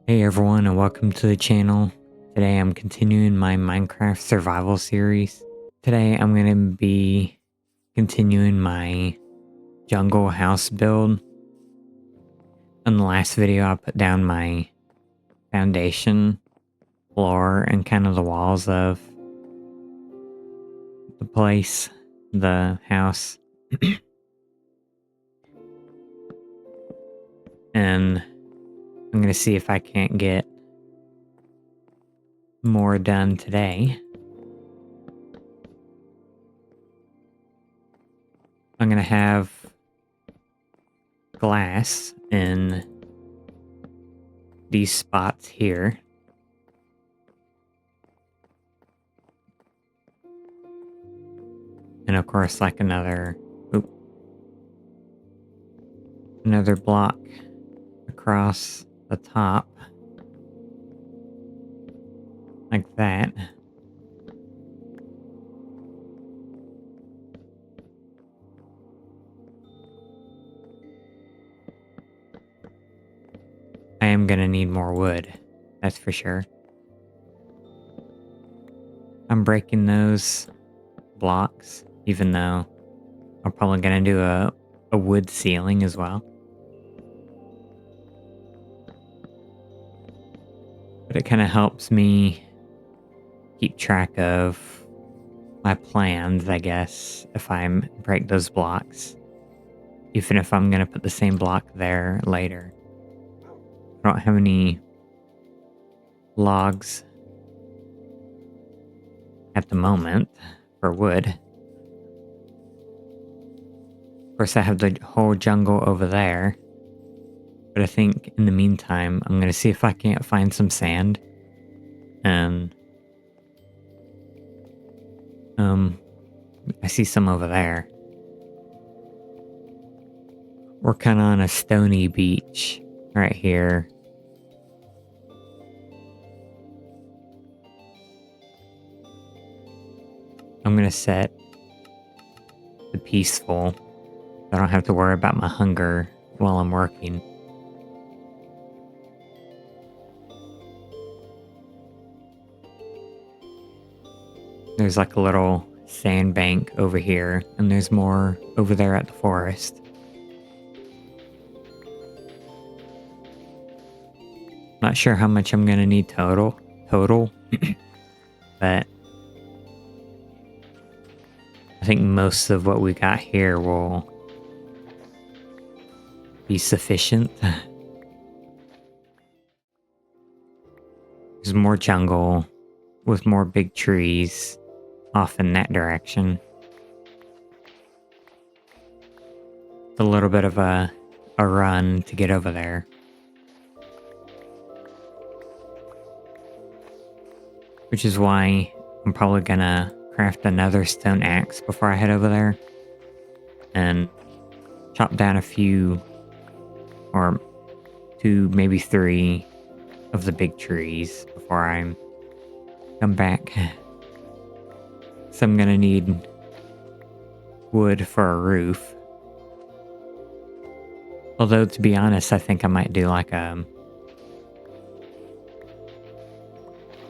Hey everyone, and welcome to the channel. Today I'm continuing my Minecraft survival series. Today I'm going to be continuing my jungle house build. In the last video I put down my foundation, floor, and kind of the walls of the place, the house. And I'm going to see if I can't get more done today. I'm going to have glass in these spots here. And of course, like another block across the top. Like that. I am gonna need more wood, that's for sure. I'm breaking those blocks, even though I'm probably gonna do a wood ceiling as well. But it kind of helps me keep track of my plans, I guess, if I break those blocks. Even if I'm gonna put the same block there later. I don't have any logs at the moment for wood. Of course, I have the whole jungle over there. But I think in the meantime, I'm going to see if I can't find some sand. And I see some over there. We're kind of on a stony beach right here. I'm going to set the peaceful. I don't have to worry about my hunger while I'm working. There's like a little sandbank over here, and there's more over there at the forest. Not sure how much I'm gonna need total, but I think most of what we got here will be sufficient. There's more jungle with more big trees off in that direction. It's a little bit of a run to get over there. Which is why I'm probably gonna craft another stone axe before I head over there. And chop down a few, or 2, maybe 3 of the big trees before I come back. So I'm gonna need wood for a roof. Although, to be honest, I think I might do like a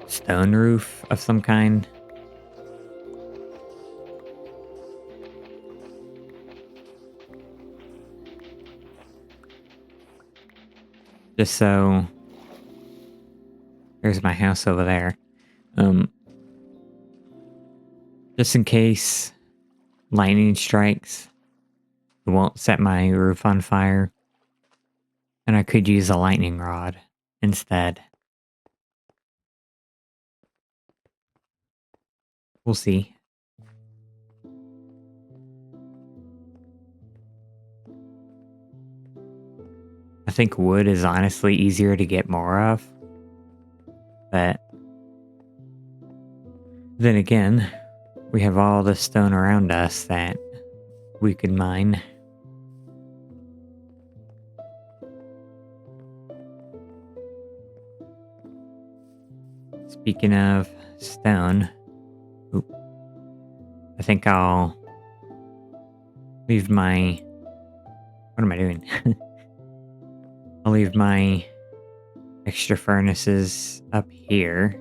stone roof of some kind. Just so... There's my house over there. Just in case lightning strikes, it won't set my roof on fire. And I could use a lightning rod instead. We'll see. I think wood is honestly easier to get more of. But then again, we have all the stone around us that we could mine. Speaking of stone, I think I'll leave my... What am I doing? I'll leave my extra furnaces up here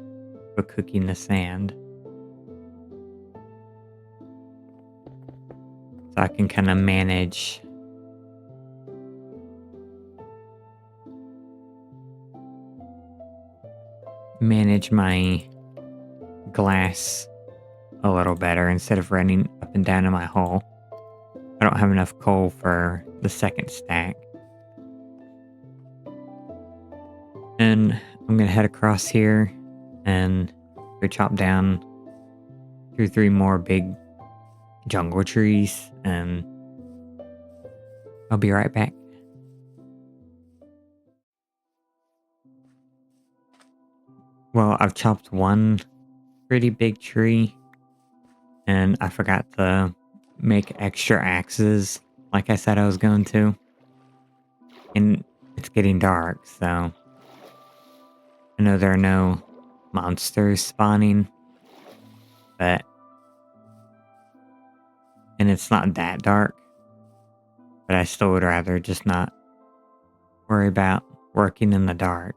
for cooking the sand. So I can kind of manage my glass a little better instead of running up and down in my hole. I don't have enough coal for the second stack. And I'm gonna head across here and go chop down 2 or 3 more big jungle trees, and I'll be right back. Well, I've chopped one pretty big tree, and I forgot to make extra axes like I said I was going to. And it's getting dark, so I know there are no monsters spawning, but and it's not that dark, but I still would rather just not worry about working in the dark.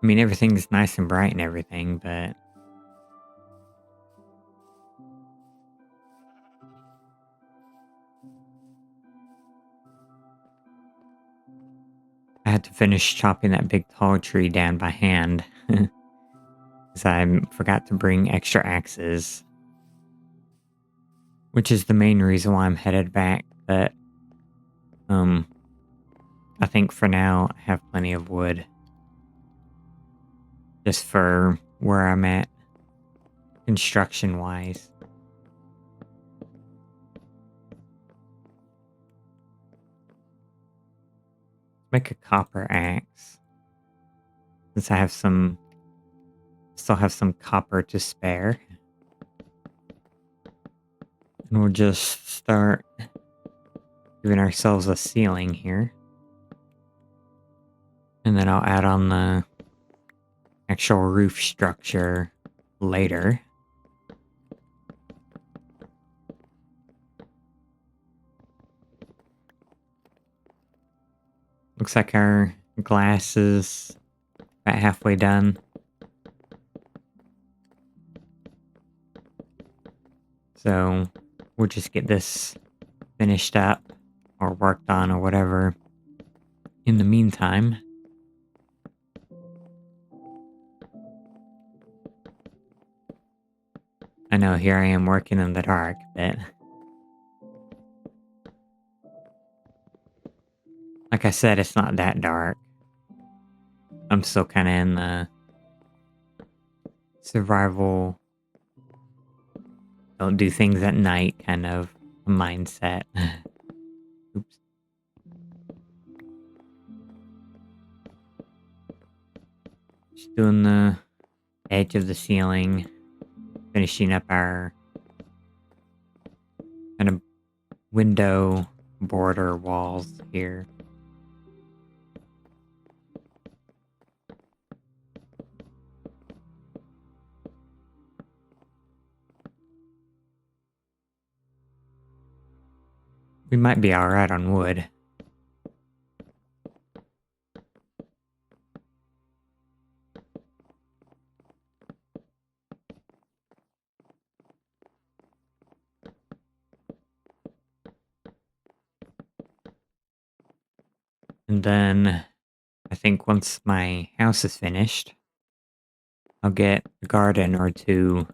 I mean, everything's nice and bright and everything, but I had to finish chopping that big tall tree down by hand because I forgot to bring extra axes, which is the main reason why I'm headed back. But I think for now I have plenty of wood just for where I'm at construction wise. Make a copper axe since I have still have some copper to spare. And we'll just start giving ourselves a ceiling here. And then I'll add on the actual roof structure later. Looks like our glass is about halfway done. So we'll just get this finished up or worked on or whatever in the meantime. I know here I am working in the dark, but like I said, it's not that dark. I'm still kind of in the survival, don't do things at night kind of mindset. Oops. Just doing the edge of the ceiling, finishing up our kind of window border walls here. We might be alright on wood. And then I think once my house is finished, I'll get a garden or two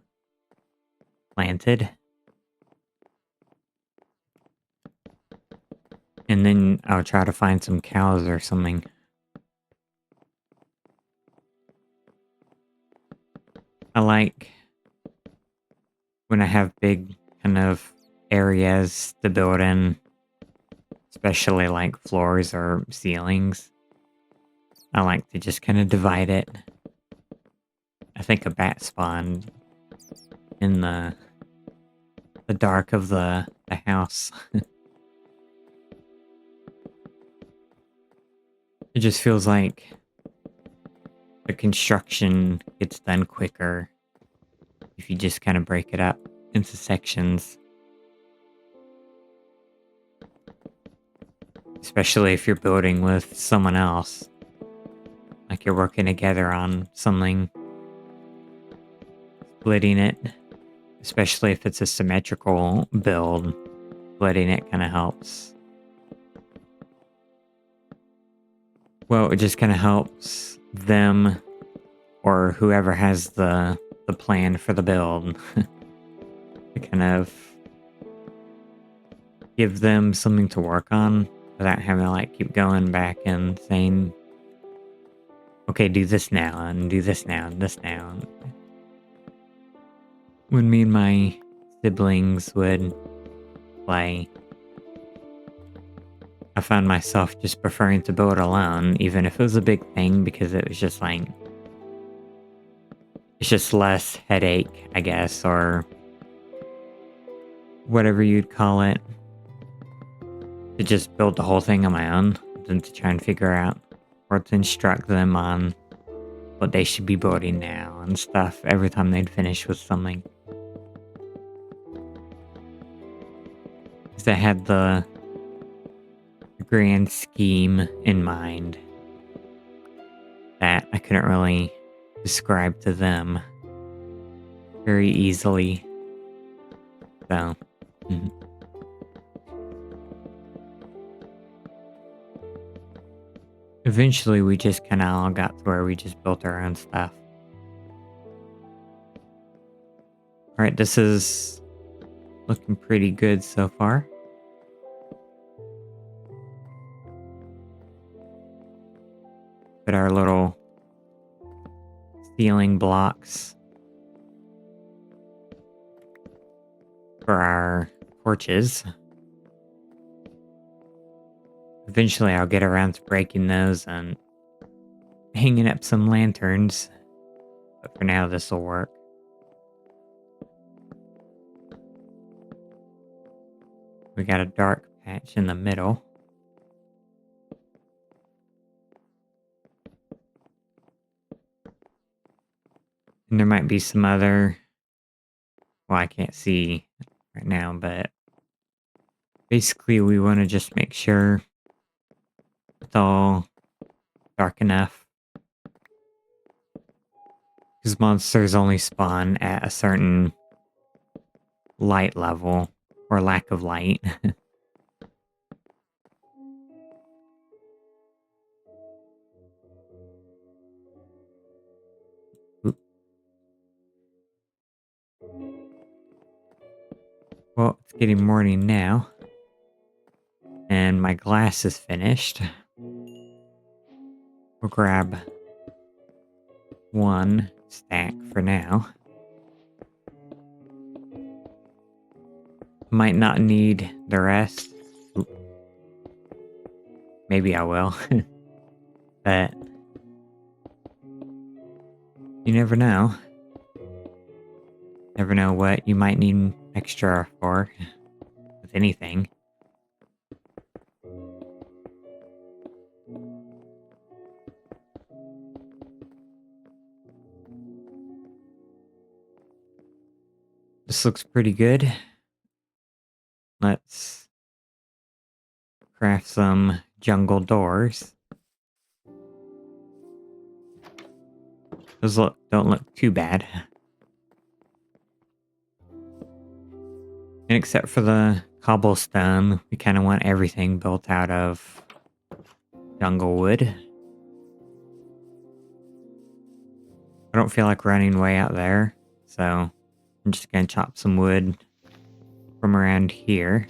planted. And then I'll try to find some cows or something. I like when I have big kind of areas to build in, especially like floors or ceilings. I like to just kind of divide it. I think a bat spawned in the dark of the house. It just feels like the construction gets done quicker if you just kind of break it up into sections. especially if you're building with someone else. Like you're working together on something, splitting it, especially if it's a symmetrical build, splitting it kind of helps. Well, it just kind of helps them or whoever has the plan for the build to kind of give them something to work on without having to like keep going back and saying, okay, do this now and do this now and this now. When me and my siblings would play, I found myself just preferring to build alone, even if it was a big thing, because it was just like, it's just less headache, I guess, or whatever you'd call it, to just build the whole thing on my own than to try and figure out or to instruct them on what they should be building now and stuff every time they'd finish with something. Because I had the grand scheme in mind that I couldn't really describe to them very easily. So, eventually we just kind of all got to where we just built our own stuff. Alright, this is looking pretty good so far. Put our little ceiling blocks for our porches. Eventually I'll get around to breaking those and hanging up some lanterns, but for now this will work. We got a dark patch in the middle. And there might be some other, well, I can't see right now, but basically we want to just make sure it's all dark enough. Because monsters only spawn at a certain light level, or lack of light. Well, it's getting morning now. And my glass is finished. We'll grab one stack for now. Might not need the rest. Oop. Maybe I will. But you never know. Never know what you might need extra for with anything. This looks pretty good. Let's craft some jungle doors. Those don't look too bad. And except for the cobblestone, we kind of want everything built out of jungle wood. I don't feel like running way out there, so I'm just gonna chop some wood from around here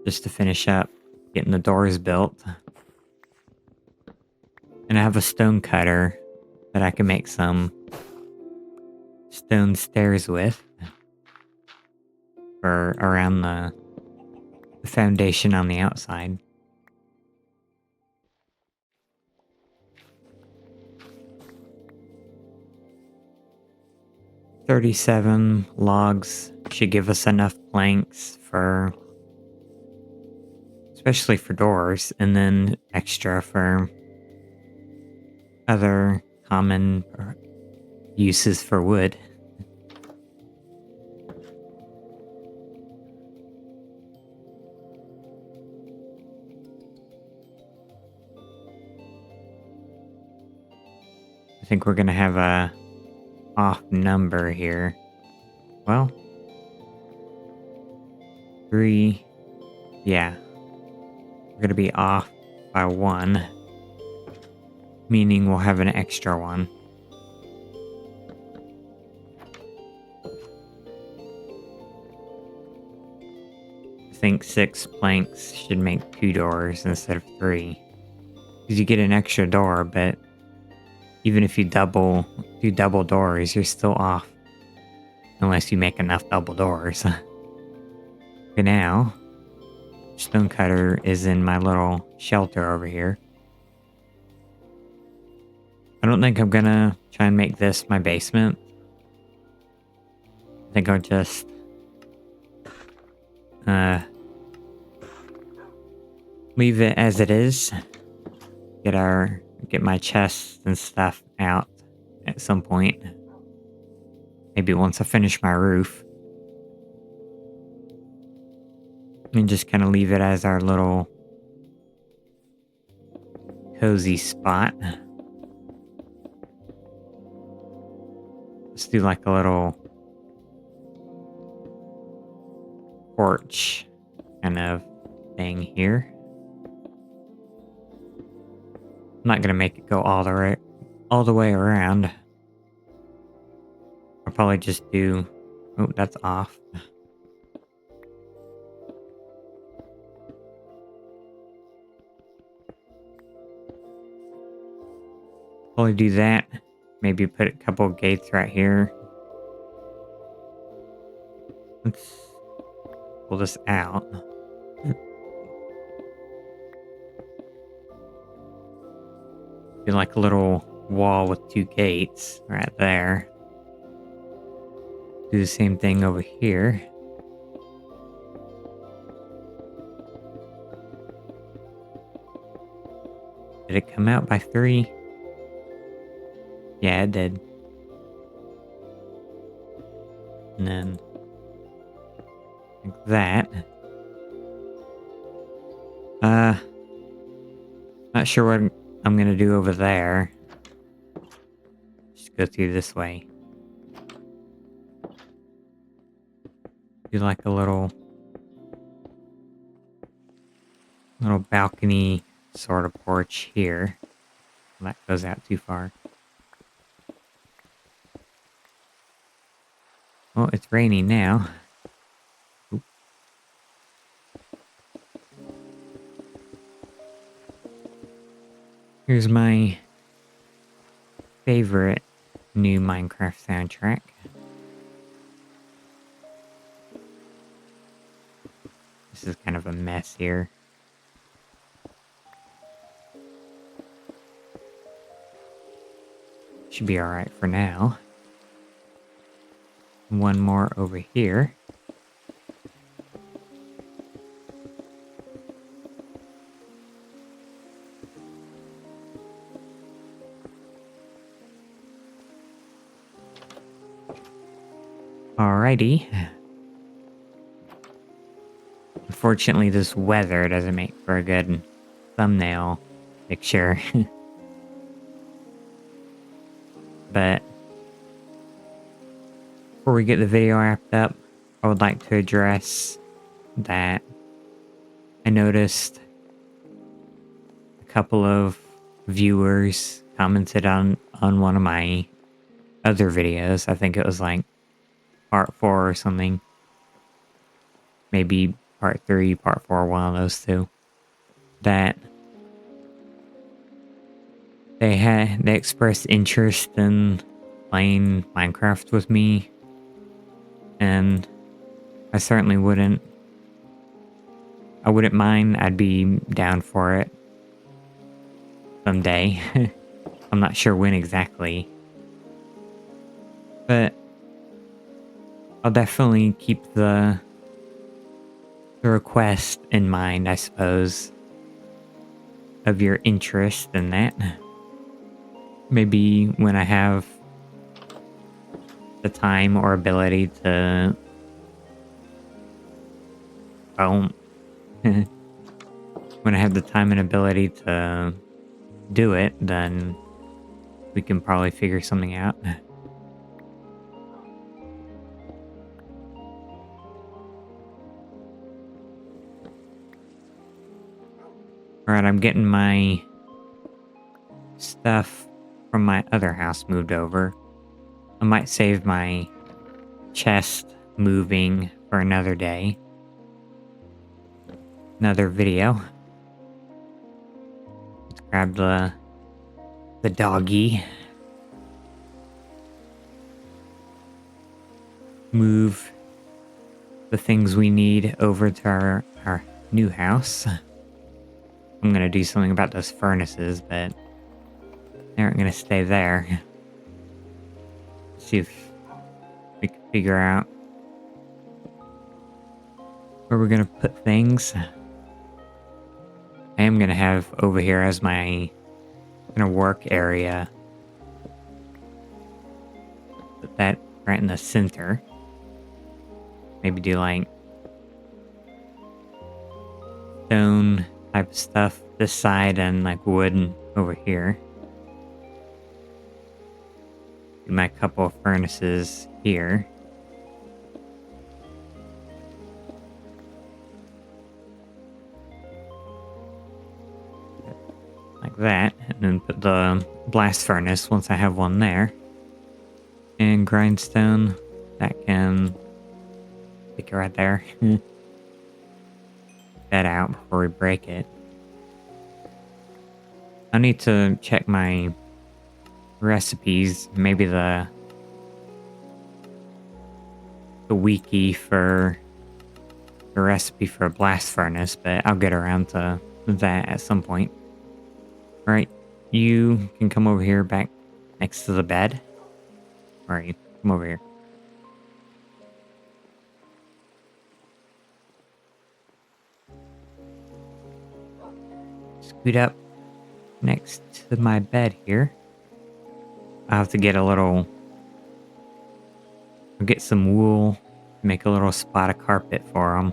just to finish up getting the doors built. And I have a stone cutter that I can make some stone stairs with for around the foundation on the outside. "37 logs should give us enough planks for, especially for doors, and then extra for other common uses for wood." I think we're gonna have a off number here. Well, 3. Yeah, we're gonna be off by 1, meaning we'll have an extra one. I think 6 planks should make 2 doors instead of 3. Because you get an extra door, but even if you do double doors, you're still off. Unless you make enough double doors. Okay, now, stonecutter is in my little shelter over here. I don't think I'm gonna try and make this my basement. I think I'll just leave it as it is. Get my chests and stuff out at some point. Maybe once I finish my roof. And just kind of leave it as our little cozy spot. Let's do like a little porch kind of thing here. I'm not gonna make it go all the way around. I'll probably just do... Oh, that's off. Probably do that. Maybe put a couple of gates right here. Let's pull this out. Do like a little wall with 2 gates right there. Do the same thing over here. Did it come out by 3? Yeah, it did. And then like that. Not sure what I'm gonna do over there. Just go through this way. Do like a little balcony sort of porch here. That goes out too far. Well, it's raining now. Oop. Here's my favorite new Minecraft soundtrack. This is kind of a mess here. Should be alright for now. One more over here. Alrighty. Unfortunately, this weather doesn't make for a good thumbnail picture. But before we get the video wrapped up, I would like to address that I noticed a couple of viewers commented on one of my other videos. I think it was like part 4 or something. Maybe part 3, part 4, one of those two. That they expressed interest in playing Minecraft with me. And I certainly wouldn't mind. I'd be down for it someday. I'm not sure when exactly. But I'll definitely keep the request in mind, I suppose, of your interest in that. Maybe when I have the time or ability to... when I have the time and ability to do it, then we can probably figure something out. Alright, I'm getting my stuff from my other house moved over. I might save my chest moving for another day. Another video. Let's grab the doggy. Move the things we need over to our new house. I'm gonna do something about those furnaces, but they aren't gonna stay there. See if we can figure out where we're gonna put things. I am gonna have over here as my work area. Put that right in the center. Maybe do like stone type of stuff this side and like wood over here. Do my couple of furnaces here. Like that, and then put the blast furnace once I have one there. And grindstone, that can stick it right there. That out before we break it. I need to check my recipes, maybe the wiki for the recipe for a blast furnace, but I'll get around to that at some point. Alright, you can come over here back next to the bed. Alright, come over here. Scoot up next to my bed here. I'll have to get I'll get some wool, make a little spot of carpet for them.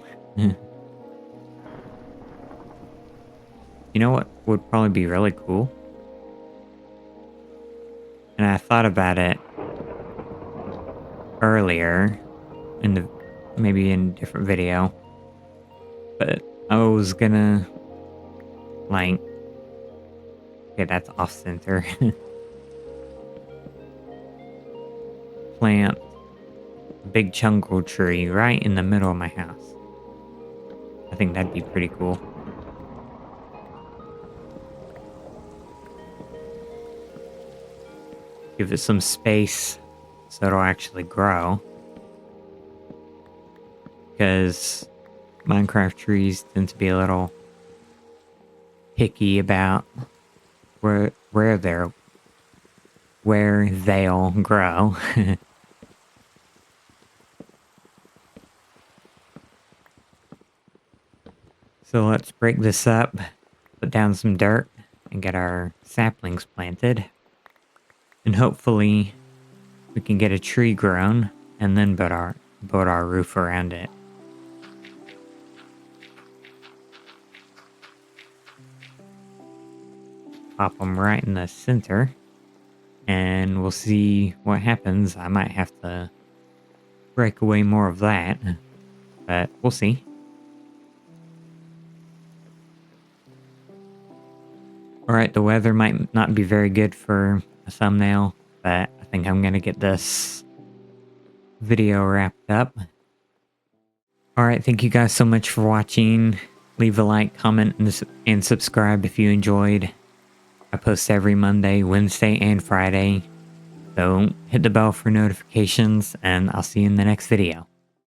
You know what would probably be really cool? And I thought about it earlier maybe in a different video, but I was gonna like, okay, that's off center. Plant a big chungle tree right in the middle of my house. I think that'd be pretty cool. Give it some space so it'll actually grow. Because Minecraft trees tend to be a little picky about where they'll grow. So let's break this up, put down some dirt, and get our saplings planted. And hopefully we can get a tree grown and then build our roof around it. Pop them right in the center, and we'll see what happens. I might have to break away more of that, but we'll see. Alright, the weather might not be very good for a thumbnail, but I think I'm gonna get this video wrapped up. Alright, thank you guys so much for watching. Leave a like, comment, and subscribe if you enjoyed. I post every Monday, Wednesday, and Friday. So hit the bell for notifications, and I'll see you in the next video.